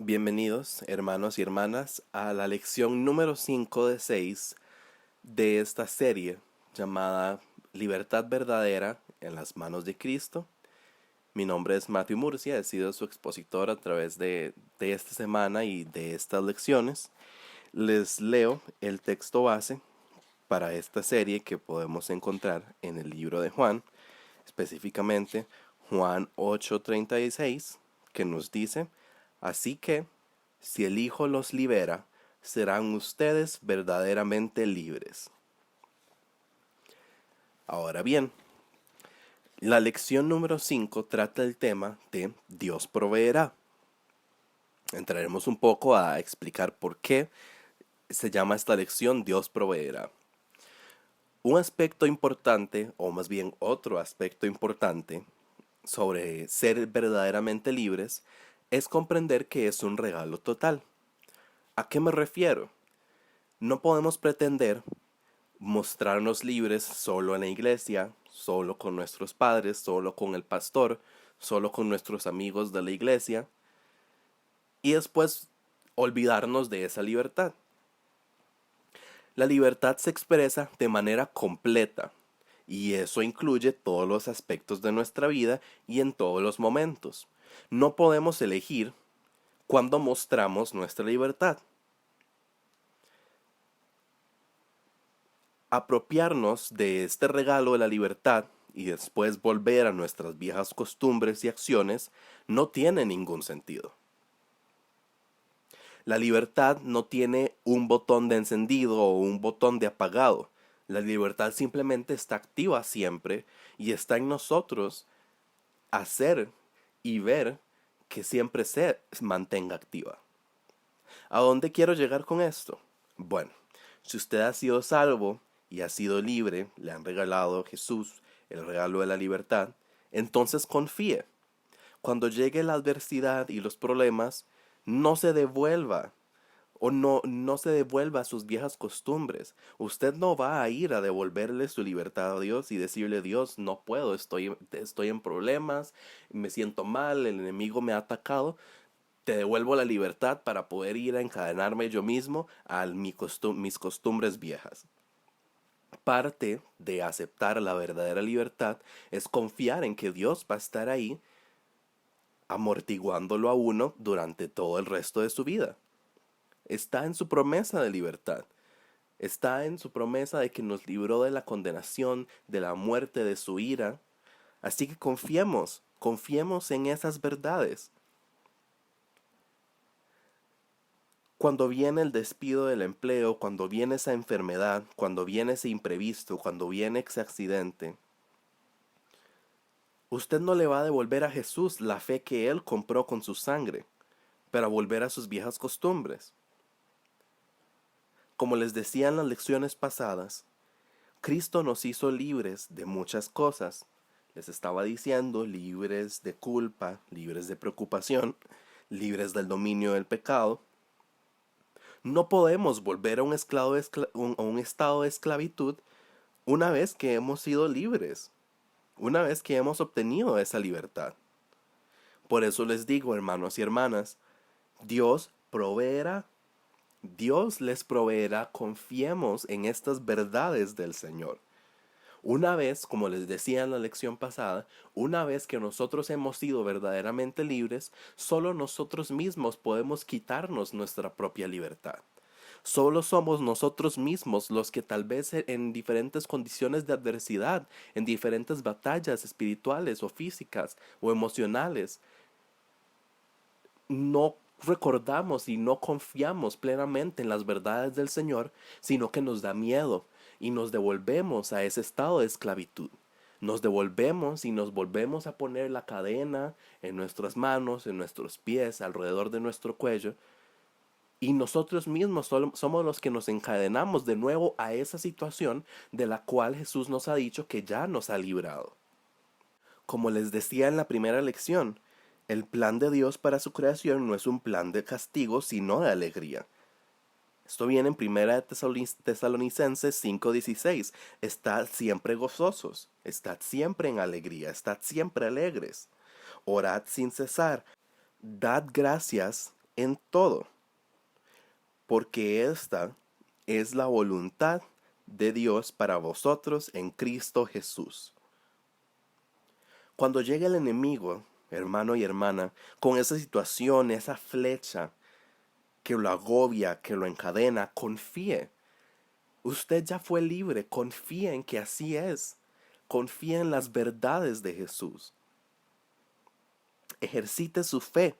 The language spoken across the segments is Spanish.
Bienvenidos, hermanos y hermanas, a la lección número 5 de 6 de esta serie llamada Libertad Verdadera en las manos de Cristo. Mi nombre es Matthew Murcia, he sido su expositor a través de esta semana y de estas lecciones. Les leo el texto base para esta serie que podemos encontrar en el libro de Juan, específicamente Juan 8:36, que nos dice: así que, si el Hijo los libera, serán ustedes verdaderamente libres. Ahora bien, la lección número 5 trata el tema de Dios proveerá. Entraremos un poco a explicar por qué se llama esta lección Dios proveerá. Un aspecto importante, o más bien otro aspecto importante, sobre ser verdaderamente libres, es comprender que es un regalo total. ¿A qué me refiero? No podemos pretender mostrarnos libres solo en la iglesia, solo con nuestros padres, solo con el pastor, solo con nuestros amigos de la iglesia, y después olvidarnos de esa libertad. La libertad se expresa de manera completa, y eso incluye todos los aspectos de nuestra vida y en todos los momentos. No podemos elegir cuándo mostramos nuestra libertad. Apropiarnos de este regalo de la libertad y después volver a nuestras viejas costumbres y acciones no tiene ningún sentido. La libertad no tiene un botón de encendido o un botón de apagado. La libertad simplemente está activa siempre y está en nosotros hacer y ver que siempre se mantenga activa. ¿A dónde quiero llegar con esto? Bueno, si usted ha sido salvo y ha sido libre, le han regalado a Jesús el regalo de la libertad, entonces confíe. Cuando llegue la adversidad y los problemas, no se devuelva o no se devuelva a sus viejas costumbres. Usted no va a ir a devolverle su libertad a Dios y decirle: Dios, no puedo, estoy en problemas, me siento mal, el enemigo me ha atacado. Te devuelvo la libertad para poder ir a encadenarme yo mismo a mis costumbres viejas. Parte de aceptar la verdadera libertad es confiar en que Dios va a estar ahí amortiguándolo a uno durante todo el resto de su vida. Está en su promesa de libertad. Está en su promesa de que nos libró de la condenación, de la muerte, de su ira. Así que confiemos en esas verdades. Cuando viene el despido del empleo, cuando viene esa enfermedad, cuando viene ese imprevisto, cuando viene ese accidente, usted no le va a devolver a Jesús la fe que Él compró con su sangre, para volver a sus viejas costumbres. Como les decía en las lecciones pasadas, Cristo nos hizo libres de muchas cosas. Les estaba diciendo, libres de culpa, libres de preocupación, libres del dominio del pecado. No podemos volver a un estado de esclavitud una vez que hemos sido libres, una vez que hemos obtenido esa libertad. Por eso les digo, hermanos y hermanas, Dios proveerá, Dios les proveerá, confiemos en estas verdades del Señor. Una vez, como les decía en la lección pasada, una vez que nosotros hemos sido verdaderamente libres, solo nosotros mismos podemos quitarnos nuestra propia libertad. Solo somos nosotros mismos los que tal vez en diferentes condiciones de adversidad, en diferentes batallas espirituales o físicas o emocionales, no recordamos y no confiamos plenamente en las verdades del Señor, sino que nos da miedo y nos devolvemos a ese estado de esclavitud. Nos devolvemos y nos volvemos a poner la cadena en nuestras manos, en nuestros pies, alrededor de nuestro cuello, y nosotros mismos somos los que nos encadenamos de nuevo a esa situación de la cual Jesús nos ha dicho que ya nos ha librado. Como les decía en la primera lección, el plan de Dios para su creación no es un plan de castigo, sino de alegría. Esto viene en 1 Tesalonicenses 5:16. Estad siempre gozosos, estad siempre en alegría, estad siempre alegres. Orad sin cesar. Dad gracias en todo, porque esta es la voluntad de Dios para vosotros en Cristo Jesús. Cuando llegue el enemigo, hermano y hermana, con esa situación, esa flecha que lo agobia, que lo encadena, confíe. Usted ya fue libre, confíe en que así es. Confíe en las verdades de Jesús. Ejercite su fe.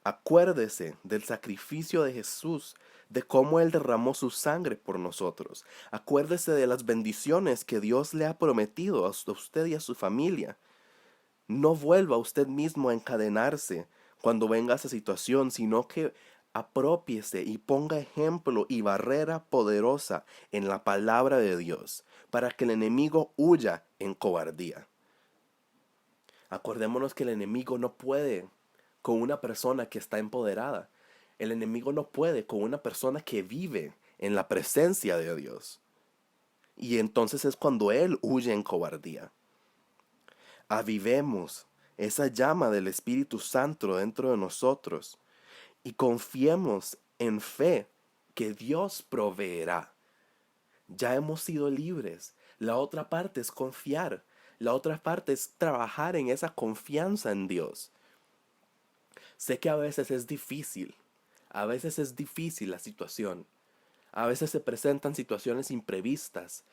Acuérdese del sacrificio de Jesús, de cómo Él derramó su sangre por nosotros. Acuérdese de las bendiciones que Dios le ha prometido a usted y a su familia. No vuelva usted mismo a encadenarse cuando venga esa situación, sino que apropiese y ponga ejemplo y barrera poderosa en la palabra de Dios, para que el enemigo huya en cobardía. Acordémonos que el enemigo no puede con una persona que está empoderada. El enemigo no puede con una persona que vive en la presencia de Dios. Y entonces es cuando él huye en cobardía. Avivemos esa llama del Espíritu Santo dentro de nosotros y confiemos en fe que Dios proveerá. Ya hemos sido libres. La otra parte es confiar. La otra parte es trabajar en esa confianza en Dios. Sé que a veces es difícil. A veces es difícil la situación. A veces se presentan situaciones imprevistas,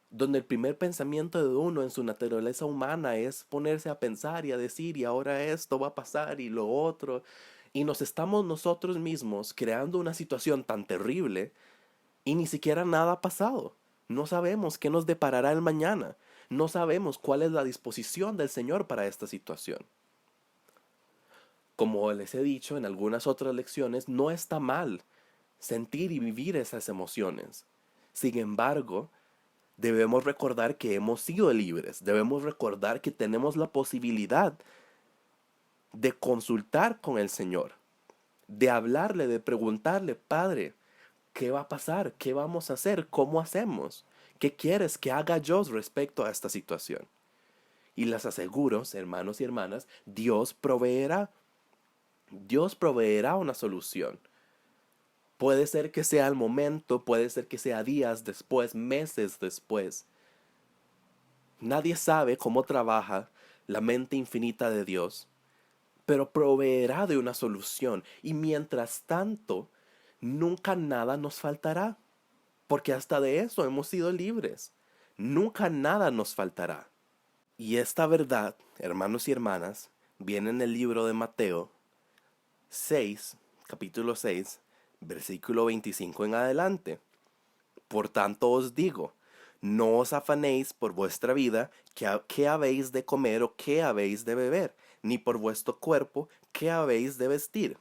donde el primer pensamiento de uno en su naturaleza humana es ponerse a pensar y a decir, y ahora esto va a pasar y lo otro. Y nos estamos nosotros mismos creando una situación tan terrible y ni siquiera nada ha pasado. No sabemos qué nos deparará el mañana. No sabemos cuál es la disposición del Señor para esta situación. Como les he dicho en algunas otras lecciones, no está mal sentir y vivir esas emociones. Sin embargo, debemos recordar que hemos sido libres. Debemos recordar que tenemos la posibilidad de consultar con el Señor, de hablarle, de preguntarle, Padre, ¿qué va a pasar? ¿Qué vamos a hacer? ¿Cómo hacemos? ¿Qué quieres que haga yo respecto a esta situación? Y les aseguro, hermanos y hermanas, Dios proveerá. Dios proveerá una solución. Puede ser que sea al momento, puede ser que sea días después, meses después. Nadie sabe cómo trabaja la mente infinita de Dios, pero proveerá de una solución. Y mientras tanto, nunca nada nos faltará, porque hasta de eso hemos sido libres. Nunca nada nos faltará. Y esta verdad, hermanos y hermanas, viene en el libro de Mateo 6, capítulo 6, versículo 25 en adelante. Por tanto os digo, no os afanéis por vuestra vida, qué habéis de comer o qué habéis de beber, ni por vuestro cuerpo, qué habéis de vestir.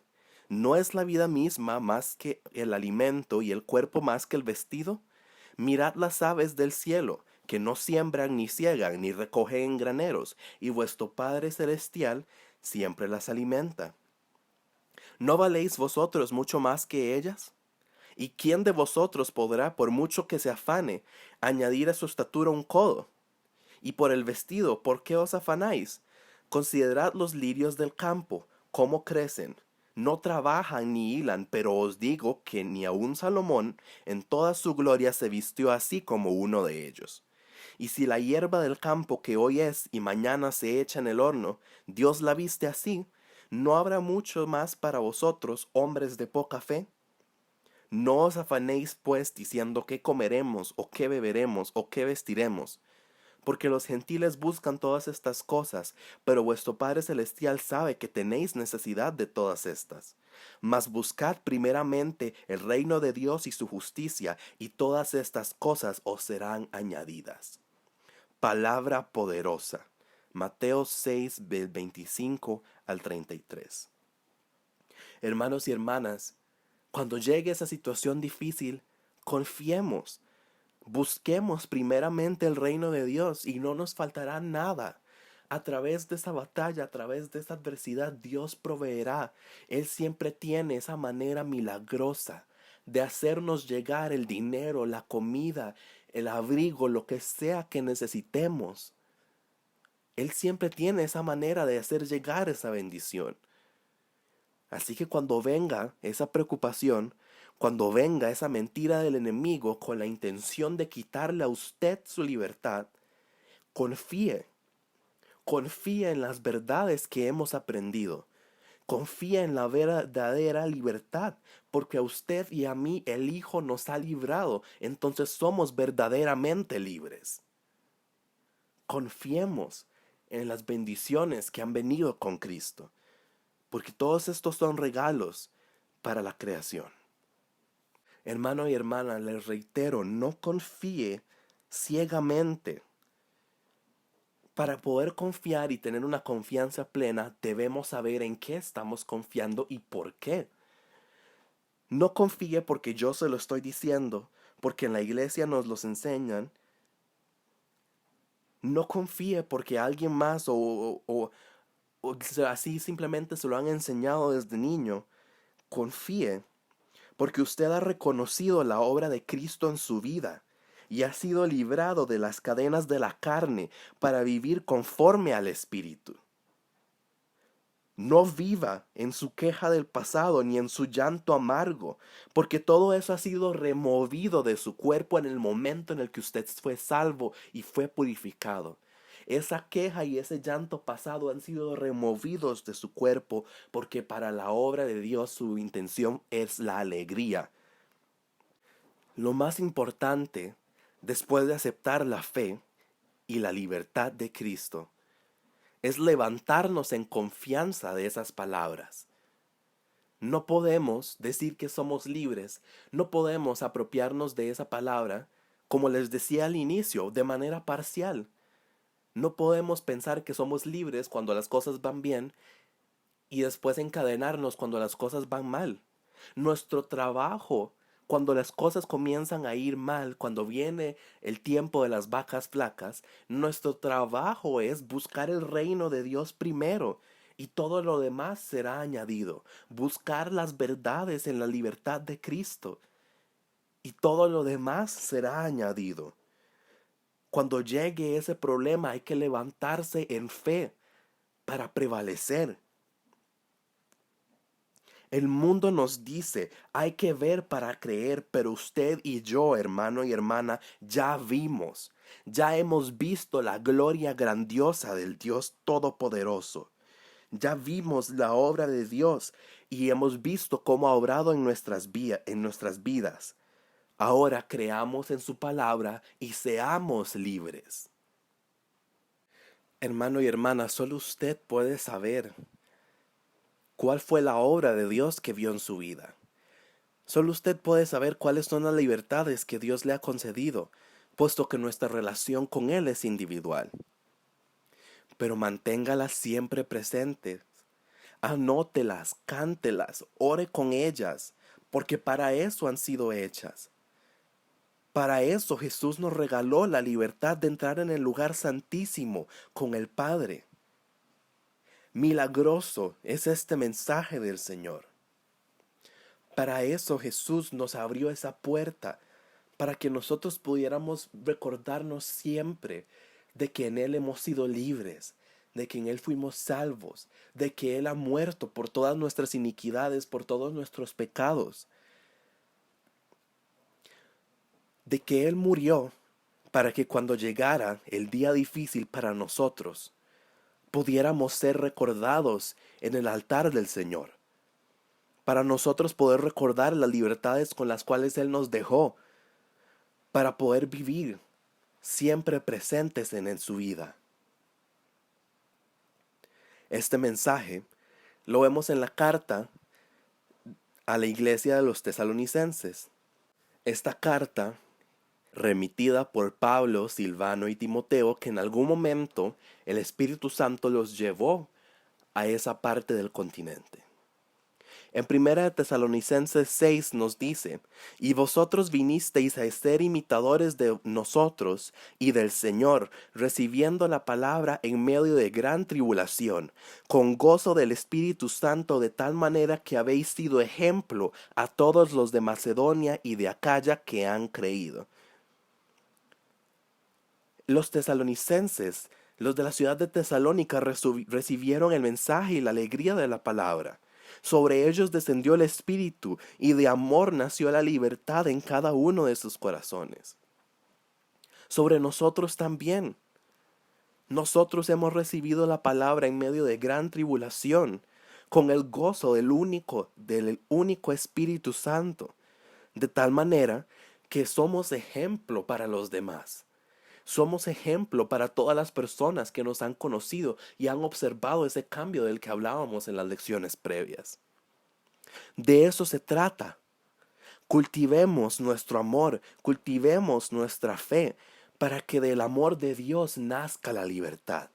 ¿No es la vida misma más que el alimento y el cuerpo más que el vestido? Mirad las aves del cielo, que no siembran ni ciegan ni recogen en graneros, y vuestro Padre Celestial siempre las alimenta. ¿No valéis vosotros mucho más que ellas? ¿Y quién de vosotros podrá, por mucho que se afane, añadir a su estatura un codo? Y por el vestido, ¿por qué os afanáis? Considerad los lirios del campo, cómo crecen. No trabajan ni hilan, pero os digo que ni aun Salomón en toda su gloria se vistió así como uno de ellos. Y si la hierba del campo que hoy es y mañana se echa en el horno, Dios la viste así, ¿no habrá mucho más para vosotros, hombres de poca fe? No os afanéis pues diciendo qué comeremos, o qué beberemos, o qué vestiremos, porque los gentiles buscan todas estas cosas, pero vuestro Padre Celestial sabe que tenéis necesidad de todas estas. Mas buscad primeramente el reino de Dios y su justicia, y todas estas cosas os serán añadidas. Palabra poderosa. Mateo 6, del 25 al 33. Hermanos y hermanas, cuando llegue esa situación difícil, confiemos, busquemos primeramente el reino de Dios y no nos faltará nada. A través de esa batalla, a través de esa adversidad, Dios proveerá. Él siempre tiene esa manera milagrosa de hacernos llegar el dinero, la comida, el abrigo, lo que sea que necesitemos. Él siempre tiene esa manera de hacer llegar esa bendición. Así que cuando venga esa preocupación, cuando venga esa mentira del enemigo con la intención de quitarle a usted su libertad, confíe, confíe en las verdades que hemos aprendido. Confía en la verdadera libertad, porque a usted y a mí el Hijo nos ha librado, entonces somos verdaderamente libres. Confiemos en las bendiciones que han venido con Cristo, porque todos estos son regalos para la creación. Hermano y hermana, les reitero, no confíe ciegamente. Para poder confiar y tener una confianza plena, debemos saber en qué estamos confiando y por qué. No confíe porque yo se lo estoy diciendo, porque en la iglesia nos los enseñan. No confíe porque alguien más o así simplemente se lo han enseñado desde niño. Confíe porque usted ha reconocido la obra de Cristo en su vida y ha sido librado de las cadenas de la carne para vivir conforme al Espíritu. No viva en su queja del pasado ni en su llanto amargo, porque todo eso ha sido removido de su cuerpo en el momento en el que usted fue salvo y fue purificado. Esa queja y ese llanto pasado han sido removidos de su cuerpo porque para la obra de Dios su intención es la alegría. Lo más importante, después de aceptar la fe y la libertad de Cristo, es levantarnos en confianza de esas palabras. No podemos decir que somos libres, no podemos apropiarnos de esa palabra, como les decía al inicio, de manera parcial. No podemos pensar que somos libres cuando las cosas van bien y después encadenarnos cuando las cosas van mal. Nuestro trabajo, cuando las cosas comienzan a ir mal, cuando viene el tiempo de las vacas flacas, nuestro trabajo es buscar el reino de Dios primero y todo lo demás será añadido. Buscar las verdades en la libertad de Cristo y todo lo demás será añadido. Cuando llegue ese problema hay que levantarse en fe para prevalecer. El mundo nos dice, hay que ver para creer, pero usted y yo, hermano y hermana, ya vimos, ya hemos visto la gloria grandiosa del Dios Todopoderoso. Ya vimos la obra de Dios y hemos visto cómo ha obrado en nuestras vidas. Ahora creamos en su palabra y seamos libres. Hermano y hermana, solo usted puede saber cuál fue la obra de Dios que vio en su vida. Solo usted puede saber cuáles son las libertades que Dios le ha concedido, puesto que nuestra relación con Él es individual. Pero manténgalas siempre presentes. Anótelas, cántelas, ore con ellas, porque para eso han sido hechas. Para eso Jesús nos regaló la libertad de entrar en el lugar santísimo con el Padre. Milagroso es este mensaje del Señor. Para eso Jesús nos abrió esa puerta, para que nosotros pudiéramos recordarnos siempre de que en Él hemos sido libres, de que en Él fuimos salvos, de que Él ha muerto por todas nuestras iniquidades, por todos nuestros pecados, de que Él murió para que cuando llegara el día difícil para nosotros, pudiéramos ser recordados en el altar del Señor, para nosotros poder recordar las libertades con las cuales Él nos dejó, para poder vivir siempre presentes en su vida. Este mensaje lo vemos en la carta a la iglesia de los tesalonicenses. Esta carta, remitida por Pablo, Silvano y Timoteo, que en algún momento el Espíritu Santo los llevó a esa parte del continente. En 1 Tesalonicenses 6 nos dice, y vosotros vinisteis a ser imitadores de nosotros y del Señor, recibiendo la palabra en medio de gran tribulación, con gozo del Espíritu Santo, de tal manera que habéis sido ejemplo a todos los de Macedonia y de Acaya que han creído. Los tesalonicenses, los de la ciudad de Tesalónica, recibieron el mensaje y la alegría de la palabra. Sobre ellos descendió el Espíritu, y de amor nació la libertad en cada uno de sus corazones. Sobre nosotros también. Nosotros hemos recibido la palabra en medio de gran tribulación, con el gozo del único Espíritu Santo, de tal manera que somos ejemplo para los demás. Somos ejemplo para todas las personas que nos han conocido y han observado ese cambio del que hablábamos en las lecciones previas. De eso se trata. Cultivemos nuestro amor, cultivemos nuestra fe, para que del amor de Dios nazca la libertad.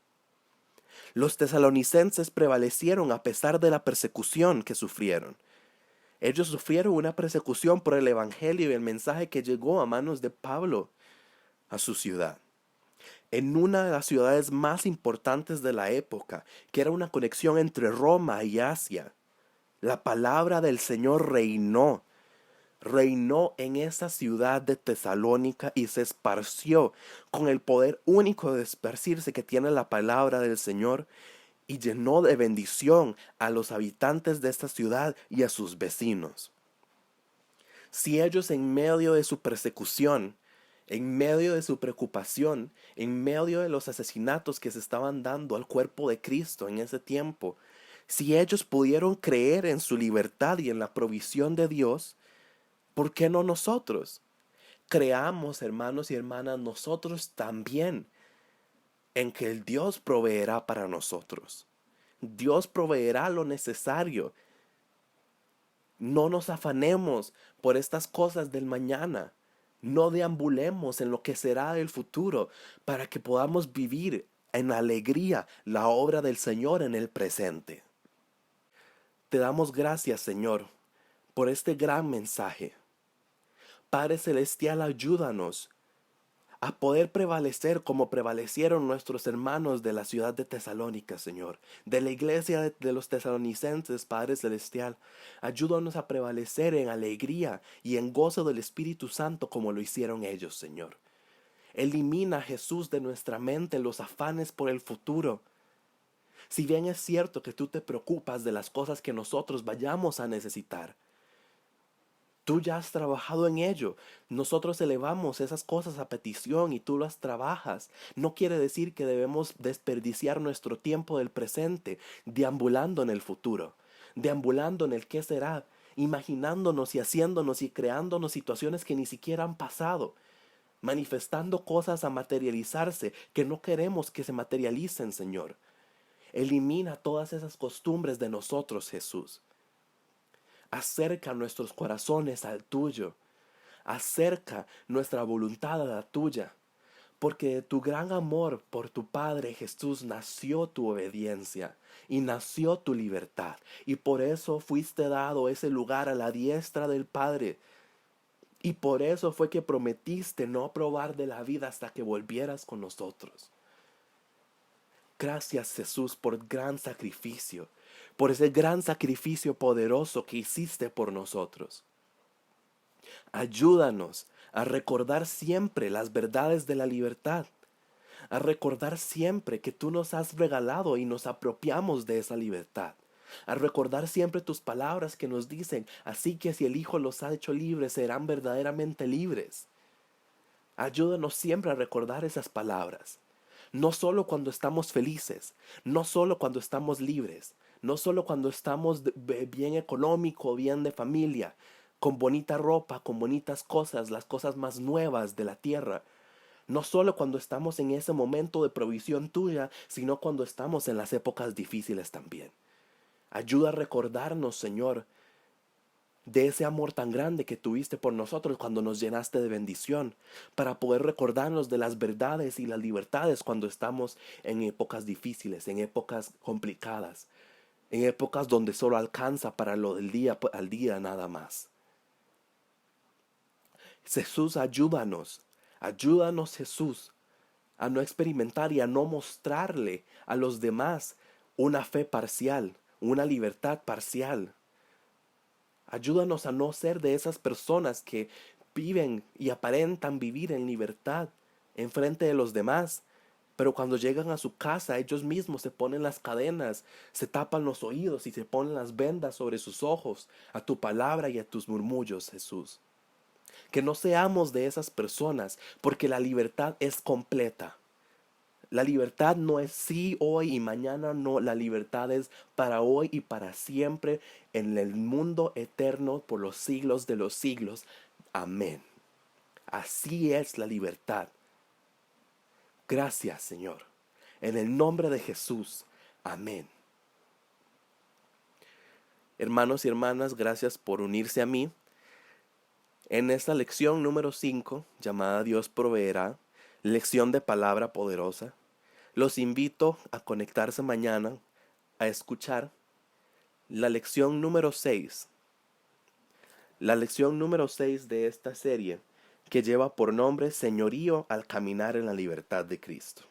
Los tesalonicenses prevalecieron a pesar de la persecución que sufrieron. Ellos sufrieron una persecución por el Evangelio y el mensaje que llegó a manos de Pablo a su ciudad. En una de las ciudades más importantes de la época, que era una conexión entre Roma y Asia, la palabra del Señor reinó en esa ciudad de Tesalónica y se esparció con el poder único de esparcirse que tiene la palabra del Señor, y llenó de bendición a los habitantes de esta ciudad y a sus vecinos. Si ellos en medio de su persecución, en medio de su preocupación, en medio de los asesinatos que se estaban dando al cuerpo de Cristo en ese tiempo, si ellos pudieron creer en su libertad y en la provisión de Dios, ¿por qué no nosotros? Creamos, hermanos y hermanas, nosotros también en que el Dios proveerá para nosotros. Dios proveerá lo necesario. No nos afanemos por estas cosas del mañana. No deambulemos en lo que será el futuro, para que podamos vivir en alegría la obra del Señor en el presente. Te damos gracias, Señor, por este gran mensaje. Padre Celestial, ayúdanos a poder prevalecer como prevalecieron nuestros hermanos de la ciudad de Tesalónica, Señor, de la iglesia de los tesalonicenses, Padre Celestial. Ayúdanos a prevalecer en alegría y en gozo del Espíritu Santo como lo hicieron ellos, Señor. Elimina, Jesús, de nuestra mente los afanes por el futuro. Si bien es cierto que tú te preocupas de las cosas que nosotros vayamos a necesitar, tú ya has trabajado en ello. Nosotros elevamos esas cosas a petición y tú las trabajas. No quiere decir que debemos desperdiciar nuestro tiempo del presente deambulando en el futuro, deambulando en el qué será, imaginándonos y haciéndonos y creándonos situaciones que ni siquiera han pasado, manifestando cosas a materializarse que no queremos que se materialicen, Señor. Elimina todas esas costumbres de nosotros, Jesús. Acerca nuestros corazones al tuyo. Acerca nuestra voluntad a la tuya. Porque de tu gran amor por tu Padre Jesús nació tu obediencia y nació tu libertad. Y por eso fuiste dado ese lugar a la diestra del Padre. Y por eso fue que prometiste no probar de la vida hasta que volvieras con nosotros. Gracias, Jesús, por gran sacrificio, por ese gran sacrificio poderoso que hiciste por nosotros. Ayúdanos a recordar siempre las verdades de la libertad, a recordar siempre que tú nos has regalado y nos apropiamos de esa libertad, a recordar siempre tus palabras que nos dicen, así que si el Hijo los ha hecho libres, serán verdaderamente libres. Ayúdanos siempre a recordar esas palabras. No solo cuando estamos felices, no solo cuando estamos libres, no solo cuando estamos bien económico, bien de familia, con bonita ropa, con bonitas cosas, las cosas más nuevas de la tierra. No solo cuando estamos en ese momento de provisión tuya, sino cuando estamos en las épocas difíciles también. Ayuda a recordarnos, Señor, de ese amor tan grande que tuviste por nosotros cuando nos llenaste de bendición, para poder recordarnos de las verdades y las libertades cuando estamos en épocas difíciles, en épocas complicadas, en épocas donde solo alcanza para lo del día al día nada más. Jesús, ayúdanos Jesús, a no experimentar y a no mostrarle a los demás una fe parcial, una libertad parcial. Ayúdanos a no ser de esas personas que viven y aparentan vivir en libertad en frente de los demás, Pero cuando llegan a su casa, ellos mismos se ponen las cadenas, se tapan los oídos y se ponen las vendas sobre sus ojos a tu palabra y a tus murmullos, Jesús. Que no seamos de esas personas, porque la libertad es completa. La libertad no es sí hoy y mañana no, la libertad es para hoy y para siempre en el mundo eterno por los siglos de los siglos. Amén. Así es la libertad. Gracias, Señor. En el nombre de Jesús. Amén. Hermanos y hermanas, gracias por unirse a mí. En esta lección número 5, llamada Dios proveerá, lección de palabra poderosa, los invito a conectarse mañana a escuchar la lección número 6. La lección número 6 de esta serie que lleva por nombre Señorío al caminar en la libertad de Cristo.